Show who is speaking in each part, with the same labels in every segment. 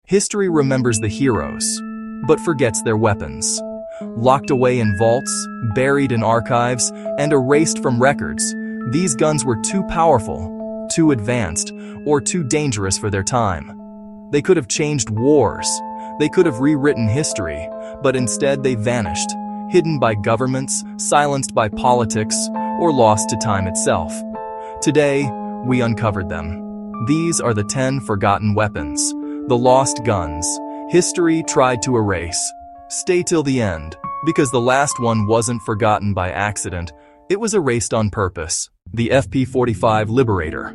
Speaker 1: History remembers the heroes, but forgets their weapons. Locked away in vaults, buried in archives, and erased from records, these guns were too powerful, too advanced, or too dangerous for their time. They could have changed wars. They could have rewritten history, but instead they vanished, hidden by governments, silenced by politics, or lost to time itself. Today, we uncovered them. These are the 10 forgotten weapons, the lost guns, history tried to erase. Stay till the end, because the last one wasn't forgotten by accident, it was erased on purpose. The FP-45 Liberator.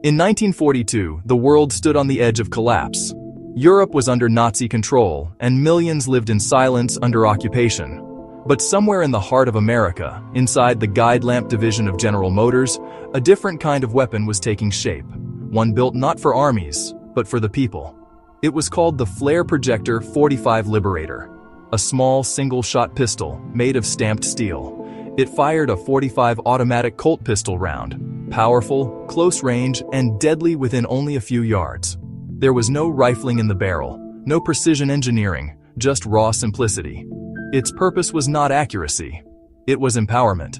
Speaker 1: In 1942, the world stood on the edge of collapse. Europe was under Nazi control, and millions lived in silence under occupation. But somewhere in the heart of America, inside the guide lamp division of General Motors, a different kind of weapon was taking shape. One built not for armies, but for the people. It was called the Flare Projector 45 Liberator, a small single-shot pistol made of stamped steel. It fired a .45 automatic Colt pistol round, powerful, close range, and deadly within only a few yards. There was no rifling in the barrel, no precision engineering, just raw simplicity. Its purpose was not accuracy, it was empowerment.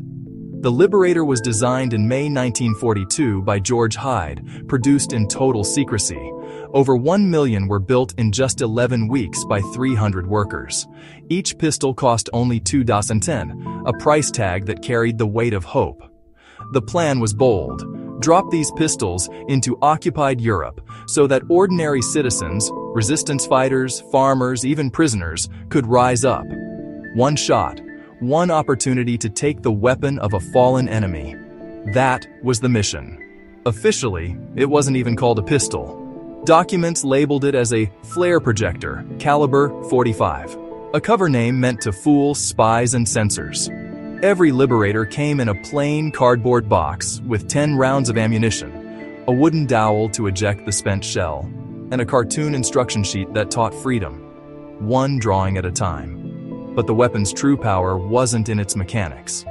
Speaker 1: The Liberator was designed in May 1942 by George Hyde, produced in total secrecy. Over 1 million were built in just 11 weeks by 300 workers. Each pistol cost only $2.10, a price tag that carried the weight of hope. The plan was bold. Drop these pistols into occupied Europe so that ordinary citizens, resistance fighters, farmers, even prisoners, could rise up. One shot, one opportunity to take the weapon of a fallen enemy. That was the mission. Officially, it wasn't even called a pistol. Documents labeled it as a flare projector, caliber .45. A cover name meant to fool spies and censors. Every Liberator came in a plain cardboard box with 10 rounds of ammunition, a wooden dowel to eject the spent shell, and a cartoon instruction sheet that taught freedom, one drawing at a time. But the weapon's true power wasn't in its mechanics.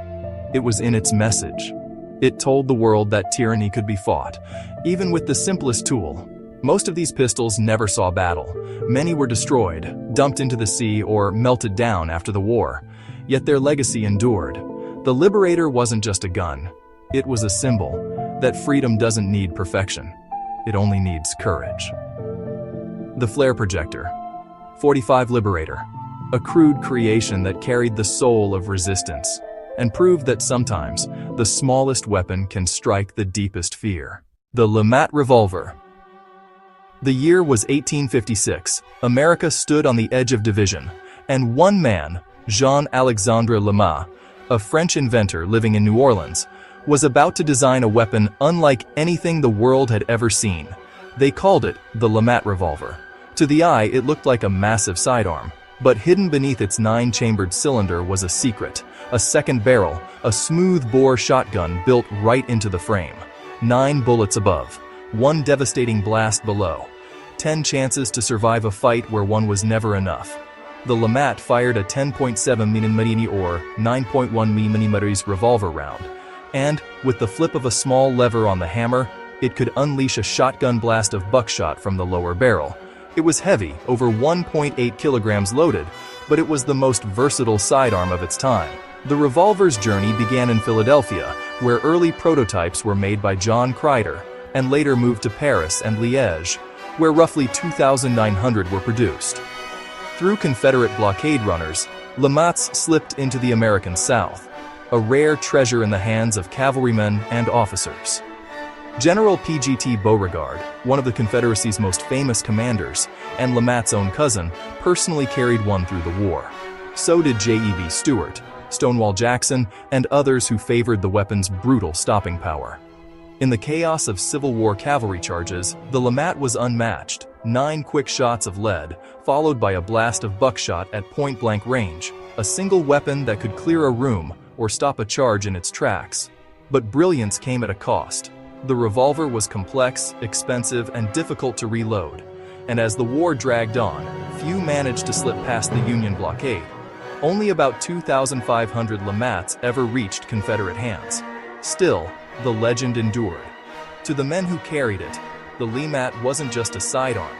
Speaker 1: It was in its message. It told the world that tyranny could be fought, even with the simplest tool. Most of these pistols never saw battle. Many were destroyed, dumped into the sea, or melted down after the war. Yet their legacy endured. The Liberator wasn't just a gun. It was a symbol that freedom doesn't need perfection. It only needs courage. The Flare Projector, .45 Liberator, a crude creation that carried the soul of resistance and proved that sometimes the smallest weapon can strike the deepest fear. The LeMat Revolver. The year was 1856. America stood on the edge of division, and one man, Jean-Alexandre LeMat, a French inventor living in New Orleans, was about to design a weapon unlike anything the world had ever seen. They called it the LeMat Revolver. To the eye, it looked like a massive sidearm, but hidden beneath its 9-chambered cylinder was a secret, a second barrel, a smooth-bore shotgun built right into the frame. 9 bullets above, 1 devastating blast below, 10 chances to survive a fight where one was never enough. The LeMat fired a 10.7 mm or 9.1 mm revolver round, and, with the flip of a small lever on the hammer, it could unleash a shotgun blast of buckshot from the lower barrel. It was heavy, over 1.8 kilograms loaded, but it was the most versatile sidearm of its time. The revolver's journey began in Philadelphia, where early prototypes were made by John Crider, and later moved to Paris and Liège, where roughly 2,900 were produced. Through Confederate blockade runners, LeMats slipped into the American South, a rare treasure in the hands of cavalrymen and officers. General P.G.T. Beauregard, one of the Confederacy's most famous commanders, and LeMat's own cousin, personally carried one through the war. So did J.E.B. Stuart, Stonewall Jackson, and others who favored the weapon's brutal stopping power. In the chaos of Civil War cavalry charges, the LeMat was unmatched. 9 quick shots of lead, followed by a blast of buckshot at point-blank range, a single weapon that could clear a room or stop a charge in its tracks. But brilliance came at a cost. The revolver was complex, expensive, and difficult to reload, and as the war dragged on, few managed to slip past the Union blockade. Only about 2,500 LeMats ever reached Confederate hands. Still, the legend endured. To the men who carried it, the LeMat wasn't just a sidearm.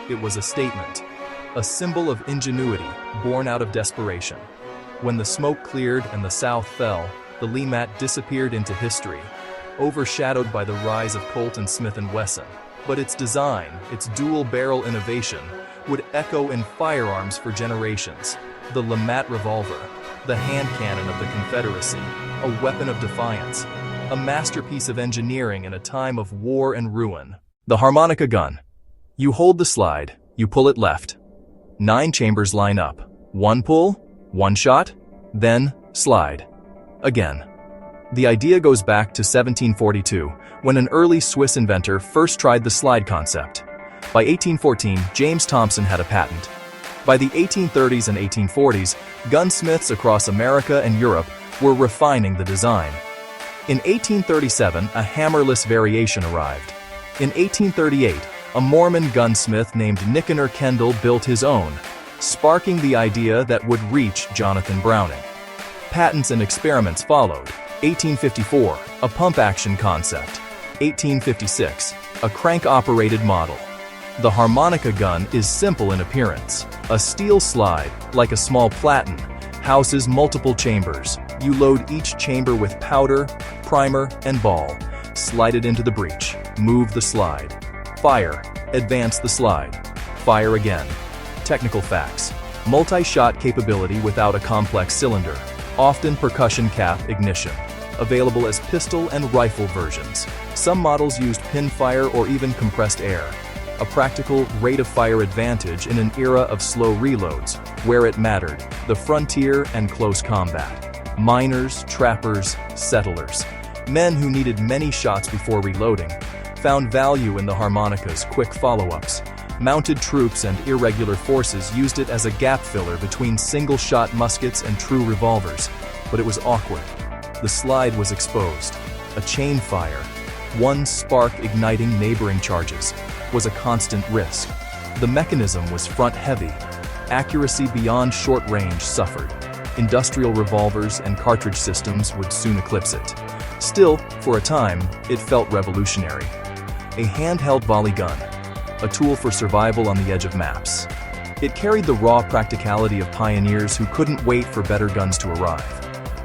Speaker 1: It was a statement, a symbol of ingenuity born out of desperation. When the smoke cleared and the South fell, the Lee-Mat disappeared into history, overshadowed by the rise of Colt and Smith & Wesson. But its design, its dual-barrel innovation, would echo in firearms for generations. The Lee-Mat revolver, the hand cannon of the Confederacy, a weapon of defiance, a masterpiece of engineering in a time of war and ruin. The harmonica gun. You hold the slide, you pull it left. 9 chambers line up. 1 pull, 1 shot, then slide. Again. The idea goes back to 1742, when an early Swiss inventor first tried the slide concept. By 1814, James Thompson had a patent. By the 1830s and 1840s, gunsmiths across America and Europe were refining the design. In 1837, a hammerless variation arrived. In 1838, a Mormon gunsmith named Nicanor Kendall built his own, sparking the idea that would reach Jonathan Browning. Patents and experiments followed. 1854, a pump-action concept. 1856, a crank-operated model. The harmonica gun is simple in appearance. A steel slide, like a small platen, houses multiple chambers. You load each chamber with powder, primer, and ball. Slide it into the breech. Move the slide. Fire. Advance the slide. Fire again. Technical facts. Multi-shot capability without a complex cylinder. Often percussion cap ignition. Available as pistol and rifle versions. Some models used pin-fire or even compressed air. A practical rate-of-fire advantage in an era of slow reloads, where it mattered, the frontier and close combat. Miners, trappers, settlers, men who needed many shots before reloading, found value in the harmonica's quick follow-ups. Mounted troops and irregular forces used it as a gap filler between single-shot muskets and true revolvers, but it was awkward. The slide was exposed. A chain fire, one spark igniting neighboring charges, was a constant risk. The mechanism was front-heavy. Accuracy beyond short range suffered. Industrial revolvers and cartridge systems would soon eclipse it. Still, for a time, it felt revolutionary. A handheld volley gun, a tool for survival on the edge of maps. It carried the raw practicality of pioneers who couldn't wait for better guns to arrive.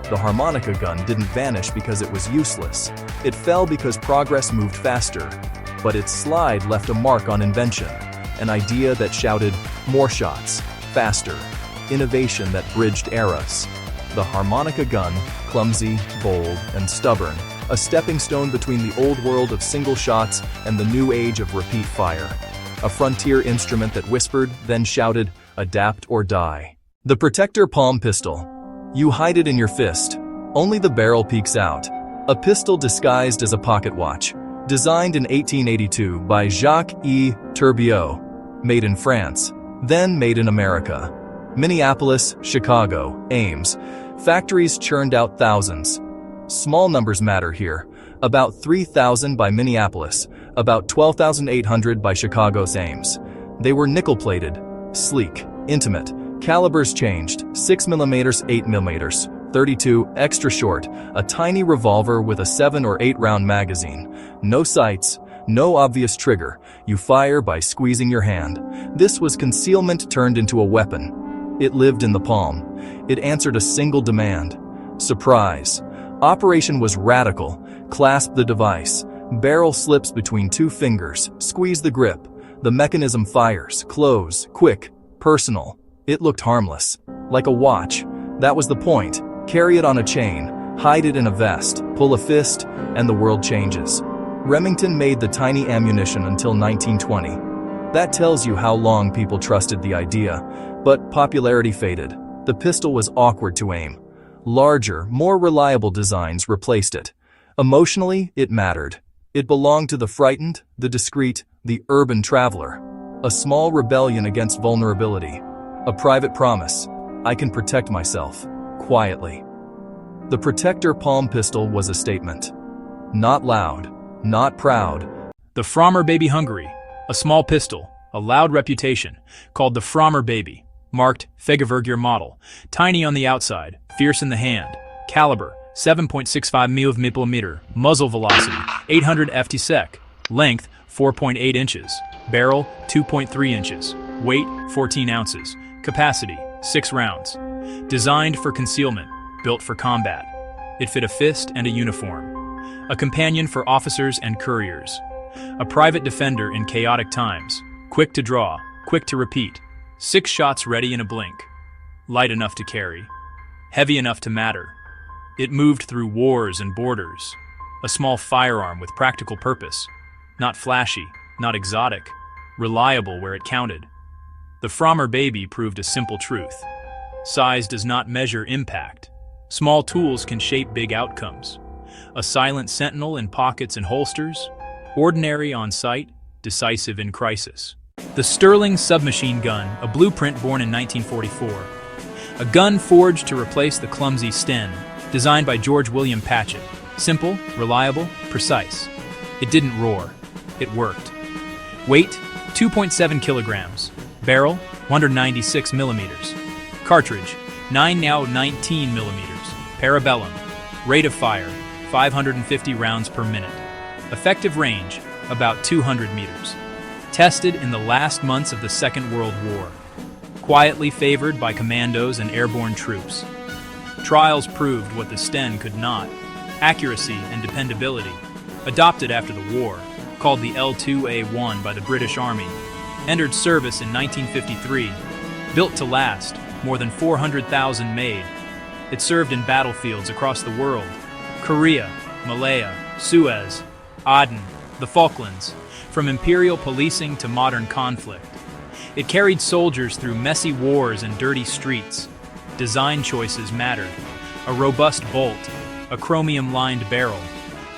Speaker 1: The harmonica gun didn't vanish because it was useless. It fell because progress moved faster. But its slide left a mark on invention, an idea that shouted, more shots, faster, innovation that bridged eras. The harmonica gun, clumsy, bold, and stubborn, a stepping stone between the old world of single shots and the new age of repeat fire. A frontier instrument that whispered, then shouted, adapt or die. The Protector Palm Pistol. You hide it in your fist. Only the barrel peeks out. A pistol disguised as a pocket watch. Designed in 1882 by Jacques-E. Turbiot. Made in France. Then made in America. Minneapolis, Chicago, Ames. Factories churned out thousands. Small numbers matter here. About 3,000 by Minneapolis. About 12,800 by Chicago's Ames. They were nickel-plated. Sleek. Intimate. Calibers changed. 6mm, 8mm. 32, extra short, a tiny revolver with a 7 or 8 round magazine. No sights, no obvious trigger. You fire by squeezing your hand. This was concealment turned into a weapon. It lived in the palm. It answered a single demand. Surprise. Operation was radical. Clasp the device. Barrel slips between 2 fingers. Squeeze the grip. The mechanism fires. Close. Quick. Personal. It looked harmless. Like a watch. That was the point. Carry it on a chain, hide it in a vest, pull a fist, and the world changes. Remington made the tiny ammunition until 1920. That tells you how long people trusted the idea, but popularity faded. The pistol was awkward to aim. Larger, more reliable designs replaced it. Emotionally, it mattered. It belonged to the frightened, the discreet, the urban traveler. A small rebellion against vulnerability. A private promise. I can protect myself. Quietly. The Protector Palm Pistol was a statement. Not loud, not proud.
Speaker 2: The Frommer Baby Hungary, a small pistol, a loud reputation, called the Frommer Baby, marked Fegevergier model, tiny on the outside, fierce in the hand, caliber 7.65 mm, muzzle velocity 800 ft/sec, length 4.8 inches. Barrel, 2.3 inches. Weight, 14 ounces. Capacity, 6 rounds. Designed for concealment, built for combat. It fit a fist and a uniform. A companion for officers and couriers. A private defender in chaotic times. Quick to draw, quick to repeat. 6 shots ready in a blink. Light enough to carry. Heavy enough to matter. It moved through wars and borders. A small firearm with practical purpose. Not flashy, not exotic. Reliable where it counted. The Frommer baby proved a simple truth. Size does not measure impact. Small tools can shape big outcomes. A silent sentinel in pockets and holsters. Ordinary on sight, decisive in crisis. The Sterling submachine gun, a blueprint born in 1944. A gun forged to replace the clumsy Sten, designed by George William Patchett. Simple, reliable, precise. It didn't roar. It worked. Weight, 2.7 kilograms. Barrel, 196 millimeters. Cartridge, 19 millimeters. Parabellum. Rate of fire, 550 rounds per minute. Effective range, about 200 meters. Tested in the last months of the Second World War. Quietly favored by commandos and airborne troops. Trials proved what the Sten could not. Accuracy and dependability. Adopted after the war, called the L2A1 by the British Army. Entered service in 1953. Built to last, more than 400,000 made. It served in battlefields across the world. Korea, Malaya, Suez, Aden, the Falklands, from imperial policing to modern conflict. It carried soldiers through messy wars and dirty streets. Design choices mattered. A robust bolt, a chromium-lined barrel,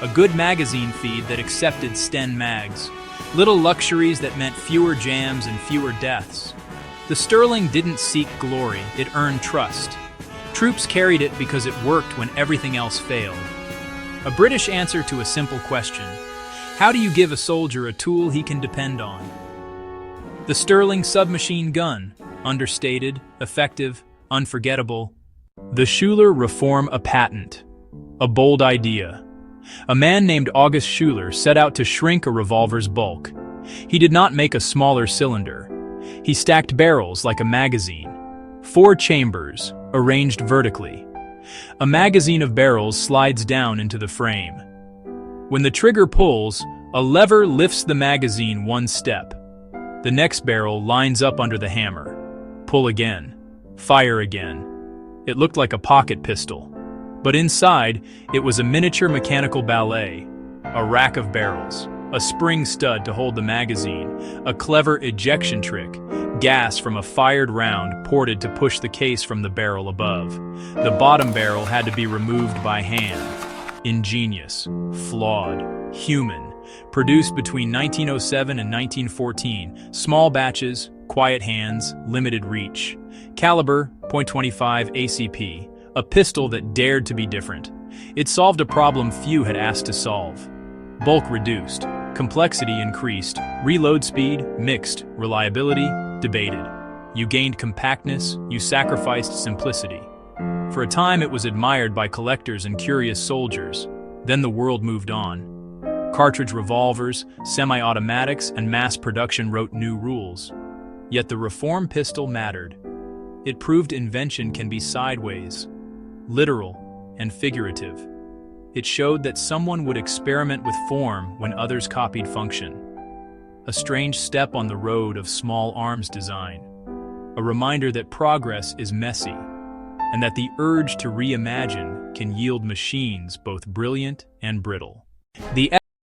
Speaker 2: a good magazine feed that accepted Sten mags, little luxuries that meant fewer jams and fewer deaths. The Sterling didn't seek glory, it earned trust. Troops carried it because it worked when everything else failed. A British answer to a simple question: how do you give a soldier a tool he can depend on? The Sterling submachine gun, understated, effective, unforgettable. The Schuler reform, a patent. A bold idea. A man named August Schuler set out to shrink a revolver's bulk. He did not make a smaller cylinder. He stacked barrels like a magazine. 4 chambers, arranged vertically. A magazine of barrels slides down into the frame. When the trigger pulls, a lever lifts the magazine 1 step. The next barrel lines up under the hammer. Pull again. Fire again. It looked like a pocket pistol. But inside, it was a miniature mechanical ballet. A rack of barrels. A spring stud to hold the magazine. A clever ejection trick. Gas from a fired round ported to push the case from the barrel above. The bottom barrel had to be removed by hand. Ingenious. Flawed. Human. Produced between 1907 and 1914. Small batches, quiet hands, limited reach. Caliber, .25 ACP. A pistol that dared to be different. It solved a problem few had asked to solve. Bulk reduced. Complexity increased. Reload speed, mixed. Reliability, debated. You gained compactness, you sacrificed simplicity. For a time it was admired by collectors and curious soldiers. Then the world moved on. Cartridge revolvers, semi-automatics, and mass production wrote new rules. Yet the reform pistol mattered. It proved invention can be sideways, literal, and figurative. It showed that someone would experiment with form when others copied function. A strange step on the road of small arms design. A reminder that progress is messy, and that the urge to reimagine can yield machines both brilliant and brittle. The